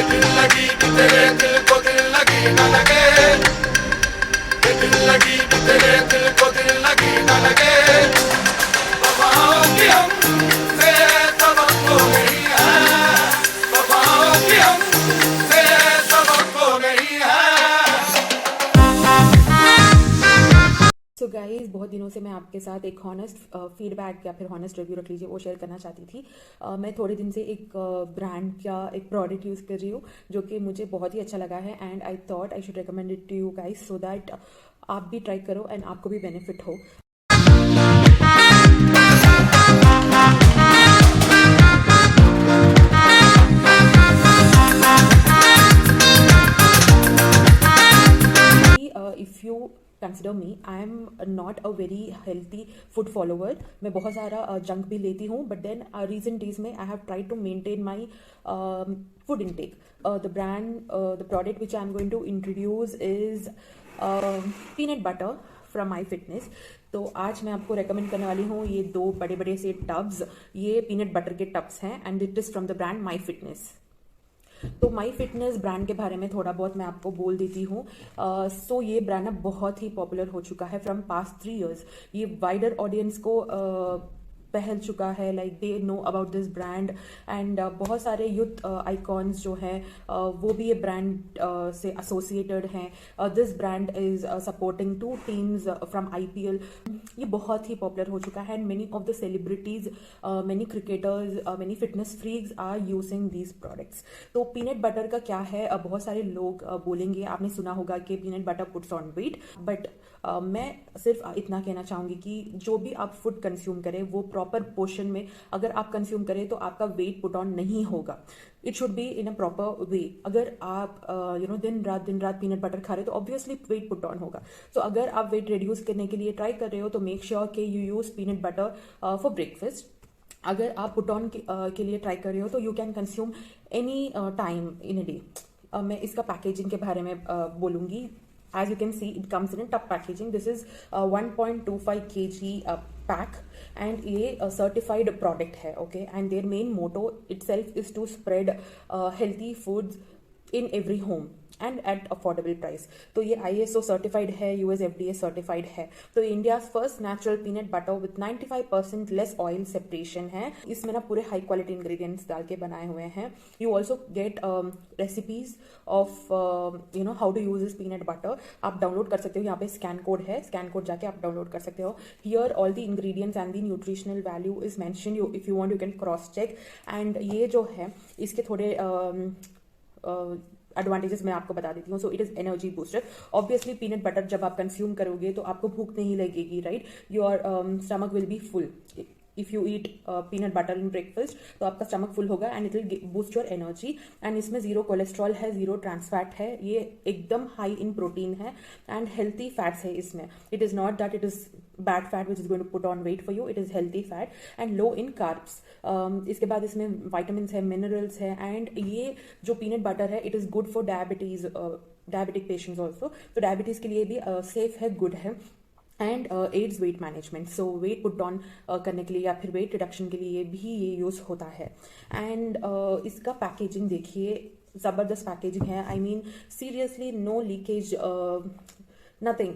दिल लगी कि तेरे दिल को दिल लगी न लगे, ये दिल लगी कि तेरे दिल को दिल लगी न लगे। वफाओं की हमसे सबक को नहीं है, वफाओं की हमसे सबक को नहीं है। सो गाइज, बहुत दिनों से मैं आपके साथ एक हॉनेस्ट फीडबैक या फिर हॉनेस्ट रिव्यू रख लीजिए वो शेयर करना चाहती थी। मैं थोड़े दिन से एक ब्रांड या एक प्रोडक्ट यूज़ कर रही हूँ जो कि मुझे बहुत ही अच्छा लगा है and I thought I should recommend it to you guys so that आप भी ट्राई करो एंड आपको भी बेनिफिट हो। If you consider me, I am not a very healthy food follower. मैं बहुत सारा जंक भी लेती हूँ, बट देन रिसेंट डेज में I have try to maintain my food intake. The product which I am going to introduce is peanut butter from My Fitness. तो आज मैं आपको रेकमेंड करने वाली हूँ ये दो बड़े बड़े से टब्स। ये पीनट बटर के टब्स हैं and it is from the brand my Fitness. तो माई फिटनेस ब्रांड के बारे में थोड़ा बहुत मैं आपको बोल देती हूँ। सो ये ब्रांड अब बहुत ही पॉपुलर हो चुका है फ्रॉम पास्ट 3 years। ये वाइडर ऑडियंस को पहल चुका है, like they know about this brand and बहुत सारे यूथ आइकॉन्स जो हैं वो भी ये ब्रांड से एसोसिएटेड हैं। This brand is supporting 2 teams from IPL। ये बहुत ही पॉपुलर हो चुका है and many of the celebrities, many cricketers, many fitness freaks are using these products. तो पीनट बटर का क्या है, बहुत सारे लोग बोलेंगे, आपने सुना होगा कि peanut butter puts on weight, but मैं सिर्फ इतना कहना चाहूँगी कि जो भी आप फूड कंज्यूम करें वो प्रॉपर पोर्शन में अगर आप कंज्यूम करें तो आपका वेट पुट ऑन नहीं होगा। It should be in a proper way. अगर आप दिन रात पीनट बटर खा रहे हो तो ऑब्वियसली वेट पुट ऑन होगा। सो अगर आप वेट रिड्यूस करने के लिए ट्राई कर रहे हो तो मेक श्योर कि you use peanut butter for breakfast. अगर आप पुट ऑन के लिए ट्राई कर रहे हो तो you can consume any time in a day. मैं इसका पैकेजिंग के बारे में बोलूँगी। As you can see, it comes in a tub packaging. This is 1.25 kg pack and ये certified product है, okay? And their main motto itself is to spread healthy foods in every home and at affordable price. तो ये ISO certified है, US FDA certified है। तो India first natural peanut butter with 95% less oil separation है। इसमें ना पूरे high quality ingredients डाल के बनाए हुए हैं। You also get recipes of how to use this peanut butter. आप डाउनलोड कर सकते हो, यहाँ पे स्कैन कोड है, स्कैन कोड जाके आप डाउनलोड कर सकते हो। Here all the ingredients and the nutritional value is mention. You if you want you can cross check. And ये जो है इसके थोड़े एडवांटेजेस मैं आपको बता देती हूँ। So it is energy booster. Obviously peanut butter जब आप कंज्यूम करोगे तो आपको भूख नहीं लगेगी, right? Your stomach will be full. If you eat peanut butter in breakfast तो आपका स्टमक फुल होगा and it will boost your energy. And इसमें 0 कोलेस्ट्रॉल है, 0 ट्रांस फैट है, ये एकदम हाई इन प्रोटीन है एंड हेल्थी फैट्स है इसमें। It is not that it is bad fat which is going to put on weight for you. It is healthy fat and low in carbs. इसके बाद इसमें vitamins है, minerals है and ये जो peanut butter है it is good for diabetic patients also. तो diabetes के लिए भी सेफ है, गुड है। And aids weight management. So weight put on करने के लिए या फिर वेट रिडक्शन के लिए भी ये यूज होता है। एंड इसका पैकेजिंग देखिए, जबरदस्त पैकेजिंग है। I mean seriously no leakage, nothing.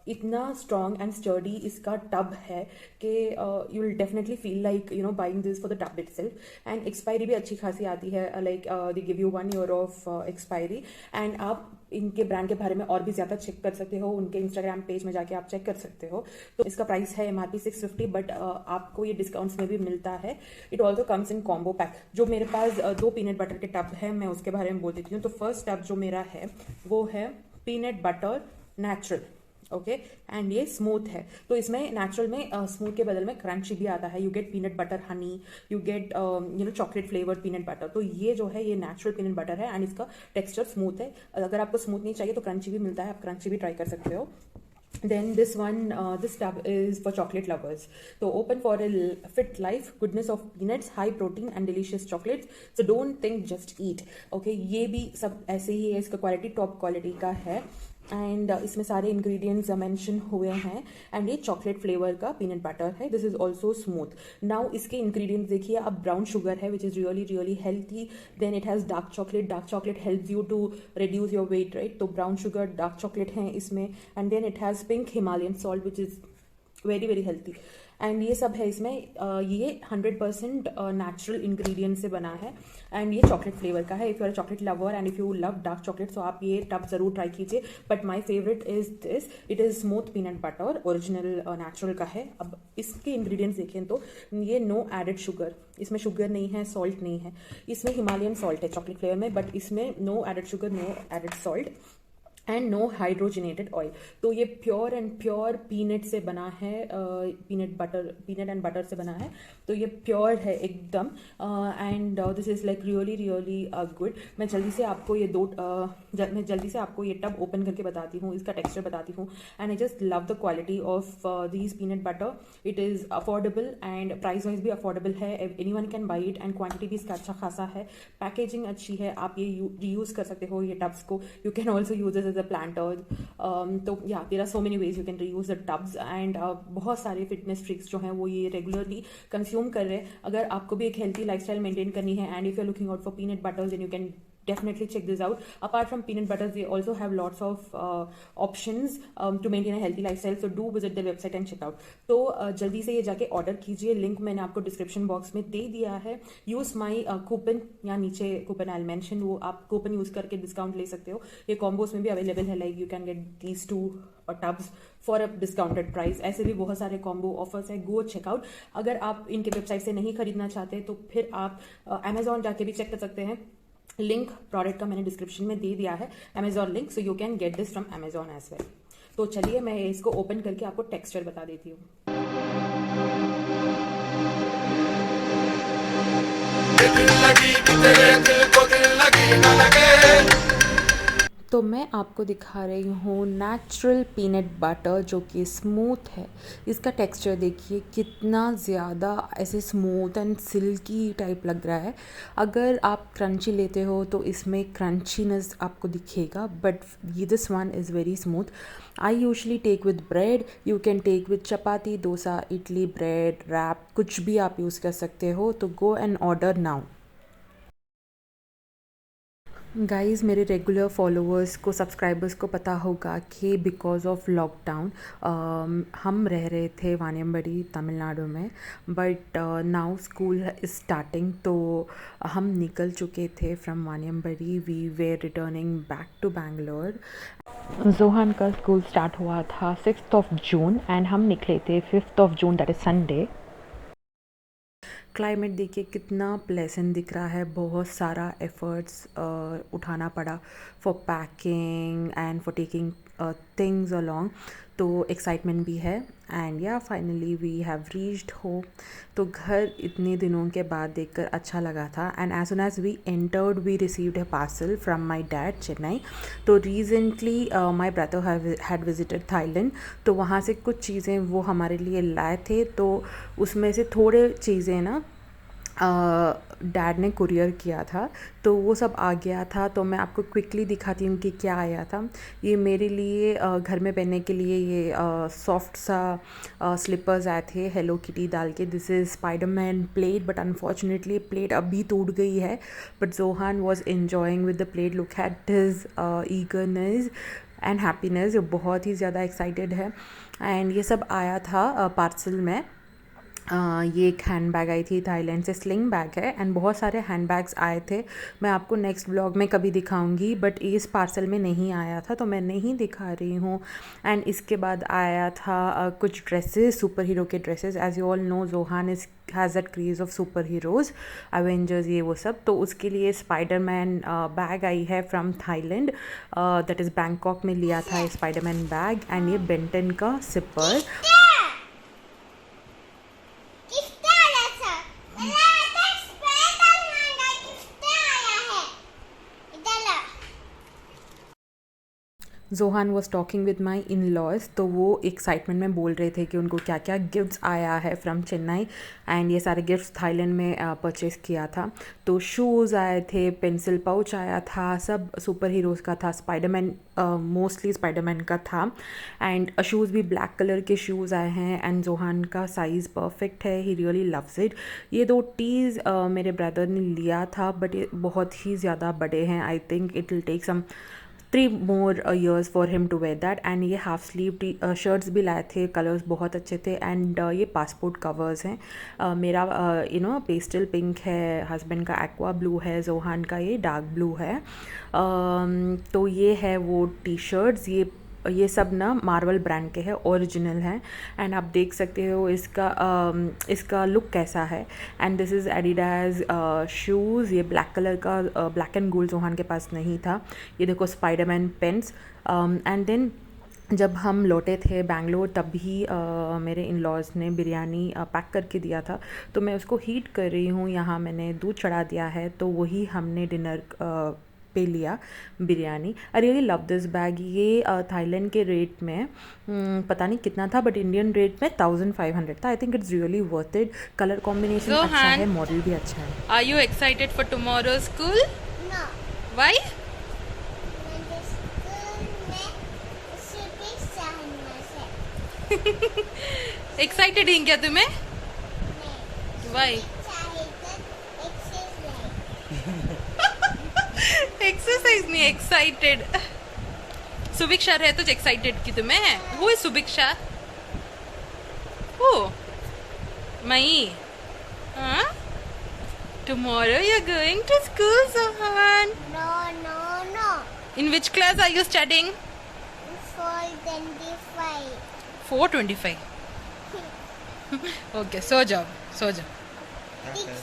इतना स्ट्रॉन्ग एंड स्टर्डी इसका टब है कि you will definitely feel like buying this for the tub itself. And expiry भी अच्छी खासी आती है, like they give you 1 year of expiry. And आप इनके ब्रांड के बारे में और भी ज्यादा चेक कर सकते हो, उनके इंस्टाग्राम पेज में जाके आप चेक कर सकते हो। तो इसका प्राइस है MRP 650, बट आपको ये डिस्काउंट्स में भी मिलता है। It also comes in combo pack. जो मेरे पास 2 पीनट बटर के टब है मैं उसके बारे में बोल देती हूँ। तो फर्स्ट टब जो मेरा है वो है peanut butter natural, okay? And ये स्मूथ है। तो इसमें नेचुरल में स्मूथ के बदल में क्रंची भी आता है। You get peanut butter Honey, you get chocolate flavoured peanut butter. तो ये जो है ये नेचुरल पीनट बटर है एंड इसका टेक्सचर स्मूथ है। अगर आपको स्मूथ नहीं चाहिए तो क्रंची भी मिलता है, आप क्रंची भी ट्राई कर सकते हो। Then this tub is for chocolate lovers. So open for a fit life, goodness of peanuts, high protein and delicious chocolates. So don't think, just eat. Okay, ये भी सब ऐसे ही है, इसका क्वालिटी टॉप क्वालिटी का है एंड इसमें सारे इंग्रेडिएंट्स मेंशन हुए हैं एंड ये चॉकलेट फ्लेवर का पीनट बटर है. This is also smooth. Now इसके इंग्रेडिएंट्स देखिए अब. ब्राउन शुगर है which is really really healthy. Then it has dark chocolate. Dark chocolate helps you to reduce your weight, right. तो brown sugar, dark chocolate है इसमें. And then it has pink Himalayan salt which is very very healthy. And ये सब है इसमें. ये 100% natural ingredient से बना है एंड ये चॉकलेट फ्लेवर का है. If you are a chocolate lover and if you love dark chocolate so आप ये टब जरूर ट्राई कीजिए. But my favourite is this. It is smooth peanut butter, original natural का है. अब इसके इंग्रेडिएंट्स देखें तो ये नो एडेड शुगर. इसमें शुगर नहीं है, सॉल्ट नहीं है. इसमें हिमालयन सॉल्ट है चॉकलेट फ्लेवर में, बट इसमें no added sugar, no added salt and no hydrogenated oil. तो ये प्योर एंड प्योर पीनट से बना है. पीनट एंड बटर से बना है. तो ये प्योर है एकदम. And this is like really really good. मैं जल्दी से आपको ये टब ओपन करके बताती हूँ, इसका टेक्सचर बताती हूँ. And I just love the quality of these peanut butter. It is affordable and price wise भी अफोर्डेबल है. Any one can buy it and quantity भी इसका अच्छा खासा है. पैकेजिंग अच्छी है. आप ये रीयूज़ कर सकते हो ये टब्स को. You can also use as a planter. तो yeah, there are so many ways you can reuse the tubs and बहुत सारे फिटनेस फ्रीक्स जो हैं वो ये रेगुलरली कंज्यूम कर रहे हैं. अगर आपको भी एक हेल्थी लाइफस्टाइल मेंटेन करनी है and if you are looking out for peanut butters then you can definitely check this out. Apart from peanut butters, they also have lots of options to maintain a healthy lifestyle. So do visit their website and check out. तो जल्दी से ये जाके order कीजिए. Link मैंने आपको description box में दे दिया है. यूज माई कूपन, या नीचे कूपन आई मेंशन, वो आप कूपन यूज करके डिस्काउंट ले सकते हो. ये कॉम्बोस में भी अवेलेबल है. Like you can get these 2 tubs for a discounted price. ऐसे भी बहुत सारे कॉम्बो ऑफर्स है. गो चेकआउट. अगर आप इनके वेबसाइट से नहीं खरीदना चाहते तो फिर आप अमेजॉन जाके भी चेक कर सकते हैं. लिंक प्रोडक्ट का मैंने डिस्क्रिप्शन में दे दिया है, Amazon link. So you can get this from Amazon as well. तो चलिए मैं इसको ओपन करके आपको टेक्सचर बता देती हूँ. दिल लगी कि तेरे दिल को दिल लगी न लगे. तो मैं आपको दिखा रही हूँ नेचुरल पीनट बटर जो कि स्मूथ है. इसका टेक्सचर देखिए कितना ज़्यादा ऐसे स्मूथ एंड सिल्की टाइप लग रहा है. अगर आप क्रंची लेते हो तो इसमें क्रंचीनेस आपको दिखेगा, बट ये this one is very smooth. I usually take with bread. You can take with chapati, dosa, idli, bread, wrap, कुछ भी आप यूज़ कर सकते हो. तो go and order now. Guys, मेरे रेगुलर फॉलोअर्स को, सब्सक्राइबर्स को पता होगा कि बिकॉज ऑफ लॉकडाउन हम रह रहे थे वानियम्बडी तमिलनाडु में. But now school is starting. तो हम निकल चुके थे from Vaniyambadi. We were returning back to Bangalore. Johan का स्कूल स्टार्ट हुआ था 6 जून एंड हम निकले थे 5 June, that is Sunday. Climate देखिए कितना प्लेजेंट दिख रहा है. बहुत सारा एफर्ट्स उठाना पड़ा for packing and for taking things along. तो एक्साइटमेंट भी है. And yeah finally we have reached home. तो घर इतने दिनों के बाद देखकर अच्छा लगा था. And as soon as we entered we received a parcel from my dad Chennai. तो recently my brother had visited Thailand. तो वहाँ से कुछ चीज़ें वो हमारे लिए लाए थे. तो उसमें से थोड़े चीज़ें ना डैड ने कुरियर किया था. तो वो सब आ गया था. तो मैं आपको क्विकली दिखाती हूँ कि क्या आया था. ये मेरे लिए घर में पहनने के लिए ये सॉफ्ट सा स्लीपर्स आए थे हेलो किटी डाल के. This is Spiderman plate, but unfortunately plate अभी टूट गई है. But Johan was enjoying with the plate. Look at his eagerness and happiness. बहुत ही ज़्यादा एक्साइटेड है. एंड ये सब आया था पार्सल में. ये एक हैंड बैग आई थी थाईलैंड से, स्लिंग बैग है. एंड बहुत सारे हैंड बैग्स आए थे. मैं आपको नेक्स्ट ब्लॉग में कभी दिखाऊंगी. बट इस पार्सल में नहीं आया था तो मैं नहीं दिखा रही हूँ. एंड इसके बाद आया था कुछ ड्रेसेस, सुपर हीरो के dresses. As you all know Johan has that craze of superheroes, Avengers, ये वो सब. तो उसके लिए स्पाइडरमैन बैग आई है from Thailand. That is Bangkok में लिया था ये स्पाइडरमैन बैग. एंड ये बेंटन का sipper. Johan was talking with my in laws, तो वो एक्साइटमेंट में बोल रहे थे कि उनको क्या क्या गिफ्ट्स आया है फ्रॉम चेन्नई, एंड ये सारे गिफ्ट्स थाईलैंड में परचेज़ किया था। तो शूज़ आए थे, पेंसिल पाउच आया था, सब सुपर हीरोज़ का था, स्पाइडरमैन मोस्टली स्पाइडरमैन का था, एंड शूज़ भी ब्लैक कलर के शूज़ आए हैं, एंड जोहान का साइज़ परफेक्ट है, ही रियली लव्स इट। ये दो टीज़ मेरे ब्रदर ने लिया था, बट ये बहुत ही ज़्यादा बड़े हैं, I think it will take some 3 more years for him to wear that। And ये हाफ स्लीव शर्ट्स भी लाए थे, कलर्स बहुत अच्छे थे, एंड ये पासपोर्ट कवर्स हैं। मेरा पेस्टल पिंक है, हस्बैंड का एक्वा ब्लू है, जोहान का ये डार्क ब्लू है। तो ये है वो टी शर्ट्स, ये सब ना मार्वल ब्रांड के हैं, ओरिजिनल हैं, एंड आप देख सकते हो इसका लुक कैसा है। And this is Adidas shoes, ये ब्लैक कलर का ब्लैक एंड गोल्ड जोहान के पास नहीं था। ये देखो स्पाइडरमैन पेन्स। एंड देन जब हम लौटे थे बैंगलोर, तब भी मेरे इन लॉज ने बिरयानी पैक करके दिया था, तो मैं उसको हीट कर रही हूँ। यहाँ मैंने दूध चढ़ा दिया है, तो वही हमने डिनर पे लिया biryani. I really love this bag. ये थाईलैंड के रेट में पता नहीं कितना था, बट इंडियन रेट में 1500 था। I think it's really worth it. Colour combination अच्छा है, मॉडल भी अच्छा है। Are you excited for tomorrow's school? No. Why? मैं तो स्कूल में सुबह चाहना से Excited हैं क्या तुम्हें? नहीं Why? चाहे तो एक्सरसाइज Exercise नहीं, excited. सुभिक्षा है तो excited की तुम्हें? Who is Subhiksha? Who? May. Huh? Tomorrow you're going to school, Zohan. no In which class are you studying? 425 425. Okay, सो जाओ. It's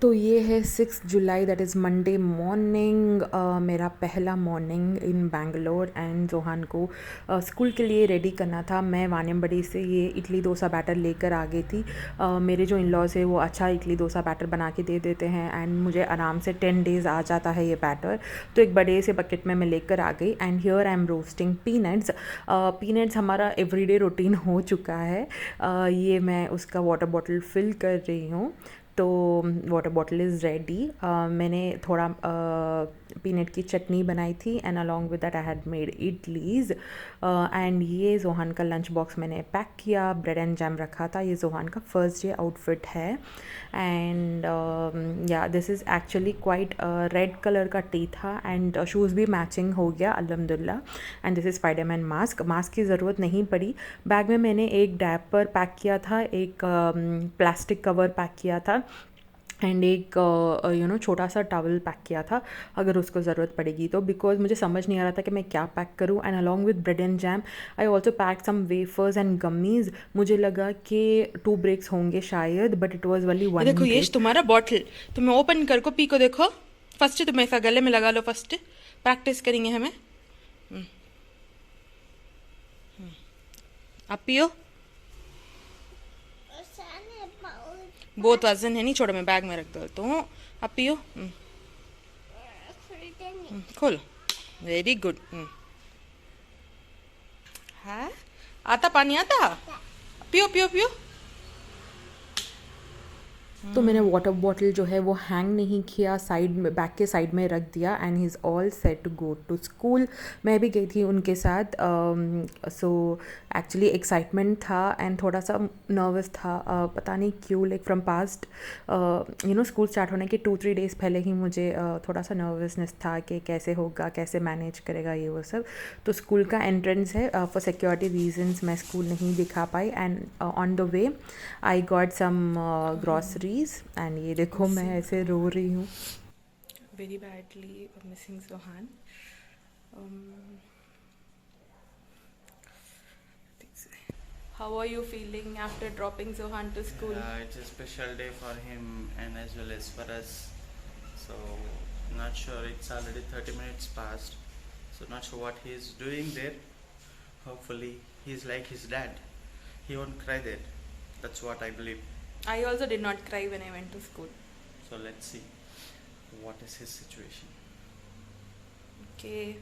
तो ये है 6 जुलाई, दैट इज़ मंडे मॉर्निंग, मेरा पहला morning in Bangalore, and Johan को स्कूल के लिए रेडी करना था। मैं वानियमबड़ी से ये इडली डोसा बैटर लेकर आ गई थी। मेरे जो इन लॉज है वो अच्छा इडली डोसा बैटर बना के दे देते हैं, एंड मुझे आराम से 10 डेज़ आ जाता है ये बैटर। तो एक बड़े से बकेट में मैं लेकर आ गई, and here I am roasting peanuts. Peanuts हमारा एवरीडे रूटीन हो चुका है। ये मैं उसका वाटर बॉटल फिल कर रही हूँ, तो वाटर बॉटल इज़ रेडी। मैंने थोड़ा पीनट की चटनी बनाई थी, and along with that I had made idlis. And ये जोहान का लंच बॉक्स मैंने पैक किया, ब्रेड एंड जैम रखा था। ये जोहान का फर्स्ट डे आउटफिट है, एंड या this is actually quite red colour का टी था, एंड शूज़ भी मैचिंग हो गया अल्हम्दुलिल्लाह। And this is Spiderman mask की ज़रूरत नहीं पड़ी। बैग में मैंने एक डायपर पैक किया था, एक प्लास्टिक कवर पैक किया था, एंड एक छोटा सा टॉवल पैक किया था अगर उसको ज़रूरत पड़ेगी तो, बिकॉज मुझे समझ नहीं आ रहा था कि मैं क्या पैक करूँ। And along with bread and jam I also pack some wafers and gummies. मुझे लगा कि 2 ब्रेक्स होंगे शायद, बट इट वॉज वनली 1 देखो ये तुम्हारा बॉटल, तुम्हें ओपन कर को पी को देखो। फर्स्ट तुम ऐसा गले में लगा लो, फर्स्ट प्रैक्टिस करेंगे हमें। आप पियो। बहुत वजन है, नहीं छोड़ो, मैं बैग में रख दो। तो आप पियो। खोल। Very good. हाँ, आता पानी आता। पियो पियो पियो। तो मैंने वाटर बॉटल जो है वो हैंग नहीं किया, साइड में बैक के साइड में रख दिया, and he is all set to go to school. मैं भी गई थी उनके साथ। सो एक्चुअली एक्साइटमेंट था एंड थोड़ा सा नर्वस था, पता नहीं क्यों। Like from past school start होने के 2-3 डेज़ पहले ही मुझे थोड़ा सा नर्वसनेस था कि कैसे होगा, कैसे मैनेज करेगा ये वो सब। तो स्कूल का एंट्रेंस है, फॉर सिक्योरिटी रीजंस मैं स्कूल नहीं दिखा पाई, and on the way I got some grocery. And ये देखो मैं ऐसे रो रही हूँ। Very badly missing Zohan. How are you feeling after dropping Zohan to school? It's a special day for him and as well as for us. So not sure, it's already 30 minutes past. So not sure what he is doing there. Hopefully he's like his dad. He won't cry there. That's what I believe. I also did not cry when I went to school. So let's see what is his situation. Okay.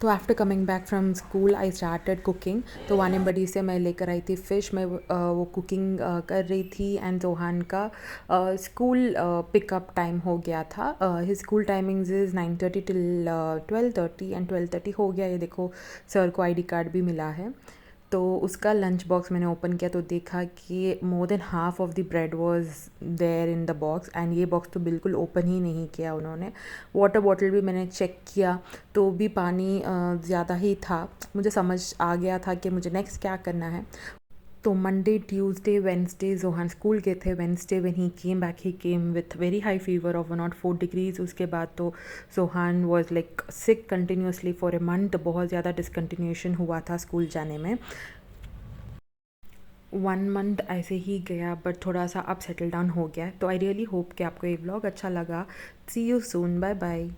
तो after coming back from school I started cooking. तो वाने बड़ी से मैं लेकर आई थी fish. मैं वो कुकिंग कर रही थी एंड जोहान का स्कूल पिकअप टाइम हो गया था। His school timings is 9:30 till 12:30 and 12:30 हो गया। ये देखो सर को आईडी कार्ड भी मिला है। तो उसका लंच बॉक्स मैंने ओपन किया तो देखा कि more than half of the bread was there in the box and ये बॉक्स तो बिल्कुल ओपन ही नहीं किया उन्होंने। वाटर बॉटल भी मैंने चेक किया तो भी पानी ज़्यादा ही था। मुझे समझ आ गया था कि मुझे नेक्स्ट क्या करना है। तो Monday Tuesday Wednesday Johan school गए थे। Wednesday when he came back he came with very high fever of 104 degrees. उसके बाद तो Johan was like sick continuously for a month. बहुत ज़्यादा डिसकंटिन्यूएशन हुआ था स्कूल जाने में। 1 मंथ ऐसे ही गया बट थोड़ा सा अब सेटल डाउन हो गया। तो आई रियली होप कि आपको ये व्लॉग अच्छा लगा। सी यू सून, बाय बाय।